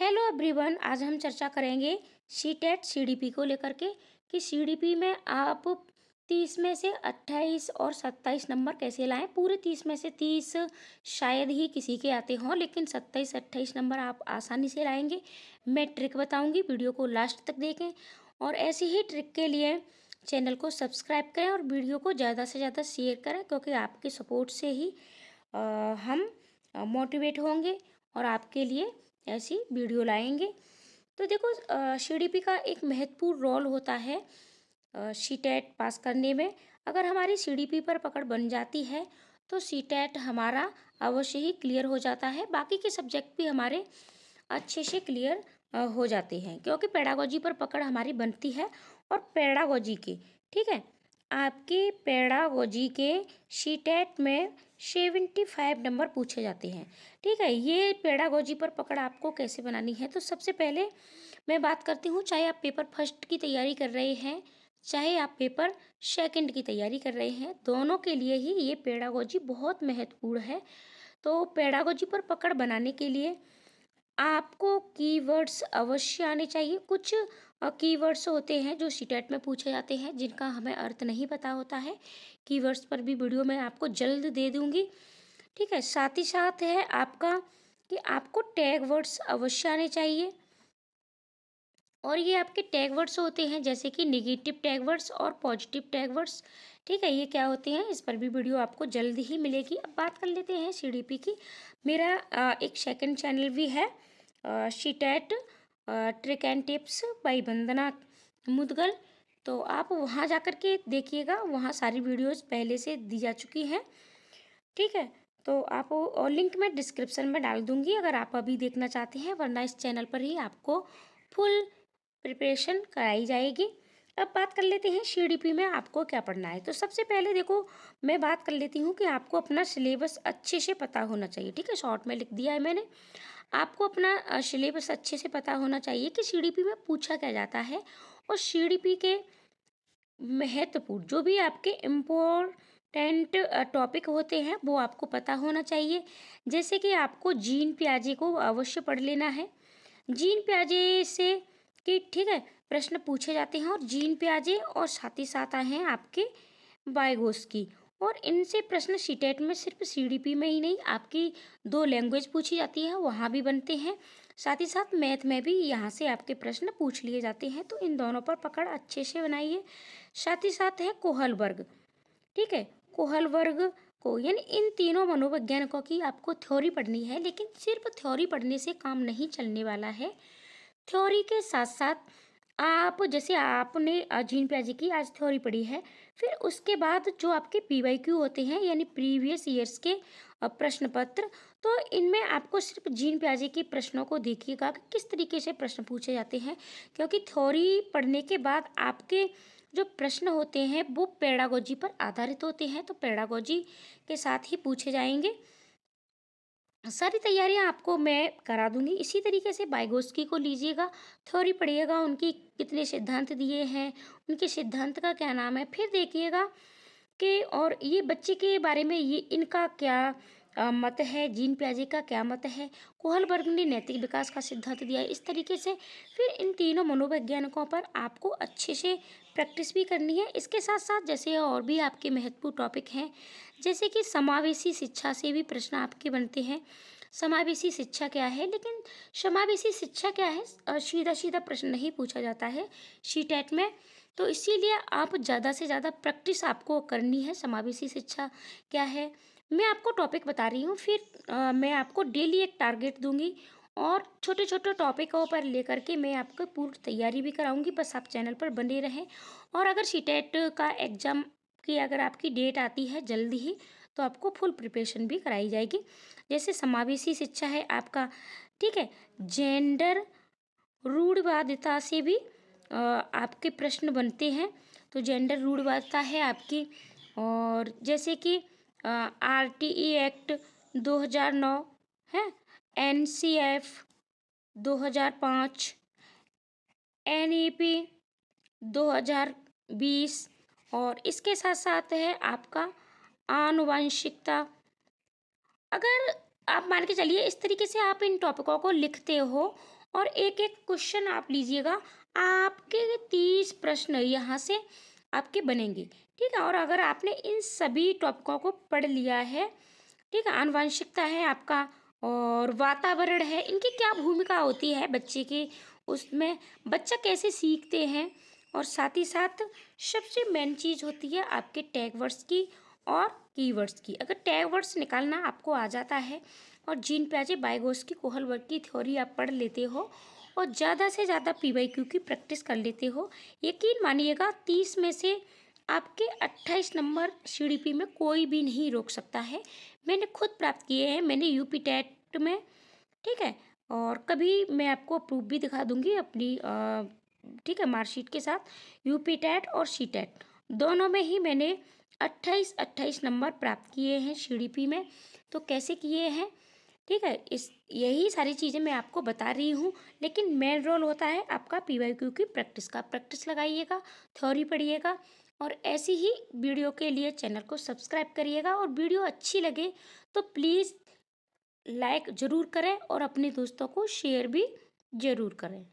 Hello everyone, आज हम चर्चा करेंगे सीटेट सीडीपी को लेकर के कि सीडीपी में आप 30 में से 28 और 27 नंबर कैसे लाएं। पूरे 30 में से 30 शायद ही किसी के आते हों, लेकिन 27 28 नंबर आप आसानी से लाएंगे। मैं ट्रिक बताऊंगी, वीडियो को लास्ट तक देखें और ऐसी ही ट्रिक के लिए चैनल को सब्सक्राइब करें और वीडियो को ज़्यादा से ज़्यादा शेयर करें, क्योंकि आपके सपोर्ट से ही हम मोटिवेट होंगे और आपके लिए ऐसी वीडियो लाएंगे। तो देखो, सीडीपी का एक महत्वपूर्ण रोल होता है सीटेट पास करने में। अगर हमारी सीडीपी पर पकड़ बन जाती है तो सीटेट हमारा अवश्य ही क्लियर हो जाता है। बाकी के सब्जेक्ट भी हमारे अच्छे से क्लियर हो जाते हैं, क्योंकि पेडागोजी पर पकड़ हमारी बनती है। और पेडागोजी के, ठीक है, आपके पेडागोजी के सीटेट में 75 नंबर पूछे जाते हैं। ठीक है, ये पेडागोजी पर पकड़ आपको कैसे बनानी है, तो सबसे पहले मैं बात करती हूँ। चाहे आप पेपर फर्स्ट की तैयारी कर रहे हैं, चाहे आप पेपर सेकंड की तैयारी कर रहे हैं, दोनों के लिए ही ये पेडागोजी बहुत महत्वपूर्ण है। तो पेडागोजी पर पकड़ बनाने के लिए आपको कीवर्ड्स अवश्य आने चाहिए। कुछ कीवर्ड्स होते हैं जो सीटेट में पूछे जाते हैं, जिनका हमें अर्थ नहीं पता होता है। कीवर्ड्स पर भी वीडियो मैं आपको जल्द दे दूंगी। ठीक है, साथ ही साथ है आपका कि आपको टैग वर्ड्स अवश्य आने चाहिए। और ये आपके टैग वर्ड्स होते हैं, जैसे कि निगेटिव टैग वर्ड्स और पॉजिटिव टैग वर्ड्स। ठीक है, ये क्या होते हैं, इस पर भी वीडियो आपको जल्द ही मिलेगी। अब बात कर लेते हैं सीडीपी की। मेरा एक सेकंड चैनल भी है, CTET trick and tips by Vandana Mudgal. तो आप वहाँ जाकर के देखिएगा, वहाँ सारी वीडियोस पहले से दी जा चुकी हैं। ठीक है, तो आप और लिंक मैं डिस्क्रिप्शन में डाल दूंगी अगर आप अभी देखना चाहते हैं, वरना इस चैनल पर ही आपको फुल प्रिपरेशन कराई जाएगी। अब बात कर लेते हैं सीडीपी में आपको क्या पढ़ना है। तो सबसे पहले देखो, मैं बात कर लेती हूँ कि आपको अपना सिलेबस अच्छे से पता होना चाहिए। ठीक है, शॉर्ट में लिख दिया है मैंने। आपको अपना सिलेबस अच्छे से पता होना चाहिए कि सीडीपी में पूछा क्या जाता है, और सीडीपी के महत्वपूर्ण जो भी आपके इम्पोर्टेंट टॉपिक होते हैं वो आपको पता होना चाहिए। जैसे कि आपको जीन पियाजे को अवश्य पढ़ लेना है। जीन पियाजे से कि ठीक है, प्रश्न पूछे जाते हैं, और जीन पियाजे और साथ ही साथ आए हैं आपके वाइगोस्की। और इनसे प्रश्न सीटेट में सिर्फ सीडीपी में ही नहीं, आपकी 2 लैंग्वेज पूछी जाती है वहाँ भी बनते हैं। साथ ही साथ मैथ में भी यहाँ से आपके प्रश्न पूछ लिए जाते हैं। तो इन दोनों पर पकड़ अच्छे से बनाइए। साथ ही साथ है कोहल वर्ग। ठीक है, कोहल वर्ग को, यानी इन तीनों मनोवैज्ञानिकों की आपको थ्योरी पढ़नी है। लेकिन सिर्फ थ्योरी पढ़ने से काम नहीं चलने वाला है। थ्योरी के साथ साथ आप, जैसे आपने जीन पियाजे की आज थ्योरी पढ़ी है, फिर उसके बाद जो आपके पीवाईक्यू होते हैं, यानी प्रीवियस ईयर्स के प्रश्न पत्र, तो इनमें आपको सिर्फ जीन पियाजे के प्रश्नों को देखिएगा कि किस तरीके से प्रश्न पूछे जाते हैं। क्योंकि थ्योरी पढ़ने के बाद आपके जो प्रश्न होते हैं वो पेडागोजी पर आधारित होते हैं, तो पेडागोजी के साथ ही पूछे जाएंगे। सारी तैयारियां आपको मैं करा दूंगी। इसी तरीके से वाइगोस्की को लीजिएगा, थ्योरी पढ़िएगा, उनकी कितने सिद्धांत दिए हैं, उनके सिद्धांत का क्या नाम है, फिर देखिएगा कि और ये बच्चे के बारे में ये इनका क्या मत है, जीन पियाजे का क्या मत है, कोहलबर्ग ने नैतिक विकास का सिद्धांत दिया है। इस तरीके से फिर इन तीनों मनोवैज्ञानिकों पर आपको अच्छे से प्रैक्टिस भी करनी है। इसके साथ साथ जैसे और भी आपके महत्वपूर्ण टॉपिक हैं, जैसे कि समावेशी शिक्षा से भी प्रश्न आपके बनते हैं। समावेशी शिक्षा क्या है, लेकिन समावेशी शिक्षा क्या है, सीधा सीधा प्रश्न नहीं पूछा जाता है सीटेट में। तो इसीलिए आप ज़्यादा से ज़्यादा प्रैक्टिस आपको करनी है। समावेशी शिक्षा क्या है, मैं आपको टॉपिक बता रही हूँ, फिर मैं आपको डेली एक टारगेट दूंगी और छोटे छोटे टॉपिकों पर लेकर के मैं आपको पूरी तैयारी भी कराऊंगी। बस आप चैनल पर बने रहें। और अगर सीटेट का एग्ज़ाम की अगर आपकी डेट आती है जल्दी ही, तो आपको फुल प्रिपरेशन भी कराई जाएगी। जैसे समावेशी शिक्षा है आपका, ठीक है, जेंडर रूढ़िवादिता से भी आपके प्रश्न बनते हैं। तो जेंडर रूढ़िवादिता है आपकी, और जैसे कि आरटीई एक्ट 2009 है, एनसीएफ 2005, एनईपी 2020, और इसके साथ साथ है आपका आनुवंशिकता। अगर आप मान के चलिए इस तरीके से आप इन टॉपिकों को लिखते हो और एक एक क्वेश्चन आप लीजिएगा। आपके 30 प्रश्न यहाँ से आपके बनेंगे, ठीक है। और अगर आपने इन सभी टॉपिकों को पढ़ लिया है, ठीक है, आनुवंशिकता है आपका और वातावरण है, इनकी क्या भूमिका होती है बच्चे के उसमें, बच्चा कैसे सीखते हैं, और साथ ही साथ सबसे मेन चीज़ होती है आपके टैग वर्ड्स की और कीवर्ड्स की। अगर टैग वर्ड्स निकालना आपको आ जाता है और जीन पियाजे वाइगोत्स्की कोहलबर्ग की थ्योरी आप पढ़ लेते हो और ज़्यादा से ज़्यादा पीवाईक्यू की प्रैक्टिस कर लेते हो, यकीन मानिएगा 30 में से आपके 28 नंबर सीडीपी में कोई भी नहीं रोक सकता है। मैंने खुद प्राप्त किए हैं, मैंने यूपी टेट में, ठीक है। और कभी मैं आपको प्रूफ भी दिखा दूंगी अपनी, ठीक है, मार्कशीट के साथ। यूपी टेट और सी टेट दोनों में ही मैंने 28 नंबर प्राप्त किए हैं सीडीपी में। तो कैसे किए हैं, ठीक है, इस यही सारी चीज़ें मैं आपको बता रही हूँ। लेकिन मेन रोल होता है आपका पीवाईक्यू की प्रैक्टिस का। प्रैक्टिस लगाइएगा, थ्योरी पढ़िएगा, और ऐसी ही वीडियो के लिए चैनल को सब्सक्राइब करिएगा। और वीडियो अच्छी लगे तो प्लीज़ लाइक ज़रूर करें और अपने दोस्तों को शेयर भी ज़रूर करें।